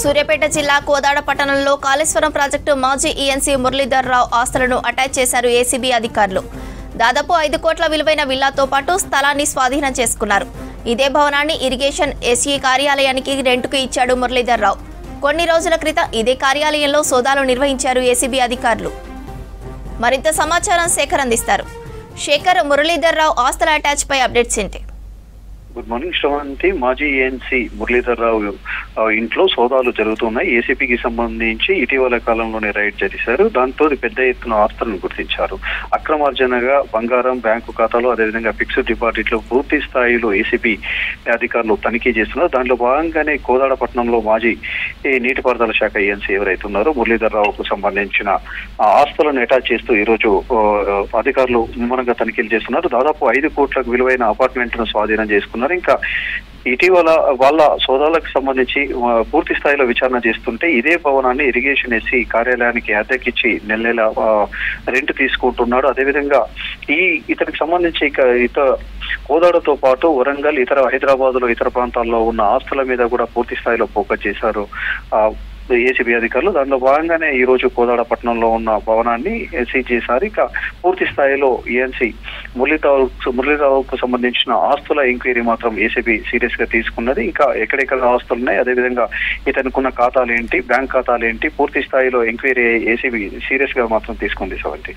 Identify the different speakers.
Speaker 1: సూర్యాపేట జిల్లా కోదాడ పట్టణంలో కాళేశ్వరం ప్రాజెక్టు మాజీ ఈఎన్సీ మురళీధర్ రావు ఆస్తులను అటాచ్ చేశారు ఏసీబీ అధికారులు. దాదాపు 5 కోట్ల విలువైన విల్లాతో పాటు స్థలాన్ని స్వాధీనం చేసుకున్నారు. ఇదే భవనాన్ని ఇరిగేషన్ ఎస్ఈ కార్యాలయానికి రెంటుకు ఇచ్చాడు మురళీధర్ రావు. కొన్ని రోజుల క్రితం ఇదే కార్యాలయంలో సోదాలు నిర్వహించారు ఏసీబీ అధికారులు. మరింత సమాచారం శేఖర్ అందిస్తారు. శేఖర్, మురళీధర్ రావు ఆస్తుల అటాచ్ పై అప్డేట్స్ ఏంటి?
Speaker 2: Good morning Sravanthi. మాజీ ఏఎన్సీ మురళీధర్ రావు ఇంట్లో సోదాలు జరుగుతున్నాయి. ఏసీపీకి సంబంధించి ఇటీవల కాలంలోనే రైడ్ చేశారు. దాంతో పెద్ద ఎత్తున ఆస్తులను గుర్తించారు. అక్రమార్జనగా బంగారం, బ్యాంకు ఖాతాలు, అదేవిధంగా ఫిక్స్డ్ డిపాజిట్లు పూర్తి స్థాయిలో ఏసీపీ అధికారులు తనిఖీ చేస్తున్నారు. దాంట్లో భాగంగానే కోదాడపట్నంలో మాజీ నీటిపారుదల శాఖ ఏఎన్సీ ఎవరైతే ఉన్నారో మురళీధర్ రావుకు సంబంధించిన ఆస్తులను అటాచ్ చేస్తూ ఈరోజు అధికారులు ముమ్మరంగా తనిఖీలు చేస్తున్నారు. దాదాపు 5 కోట్లకు విలువైన అపార్ట్మెంట్ ను స్వాధీనం చేసుకున్నారు. ఇంకా ఇటీవల వాళ్ళ సోదాలకు సంబంధించి పూర్తి స్థాయిలో విచారణ చేస్తుంటే ఇదే భవనాన్ని ఇరిగేషన్ ఎస్సీ కార్యాలయానికి అద్దెకిచ్చి నెల రెంట్ తీసుకుంటున్నాడు. అదేవిధంగా ఇతనికి సంబంధించి కోదాడతో పాటు వరంగల్, హైదరాబాద్ లో ఇతర ప్రాంతాల్లో ఉన్న ఆస్తుల మీద కూడా పూర్తి స్థాయిలో ఫోకస్ చేశారు ఏసీబీ అధికారులు. దానిలో భాగంగానే ఈ రోజు కోదాడపట్నంలో ఉన్న భవనాన్ని సీజ్ చేశారు. ఇక పూర్తి స్థాయిలో ఏఎన్సీ మురళీరావుకు సంబంధించిన ఆస్తుల ఎంక్వైరీ మాత్రం ఏసీబీ సీరియస్ గా తీసుకున్నది. ఇంకా ఎక్కడెక్కడ ఆస్తులు ఉన్నాయి, అదేవిధంగా ఇతనుకున్న ఖాతాలు ఏంటి, బ్యాంక్ ఖాతాలు ఏంటి, పూర్తి స్థాయిలో ఎంక్వైరీ ఏసీబీ సీరియస్ గా మాత్రం తీసుకుంది. సవంతి.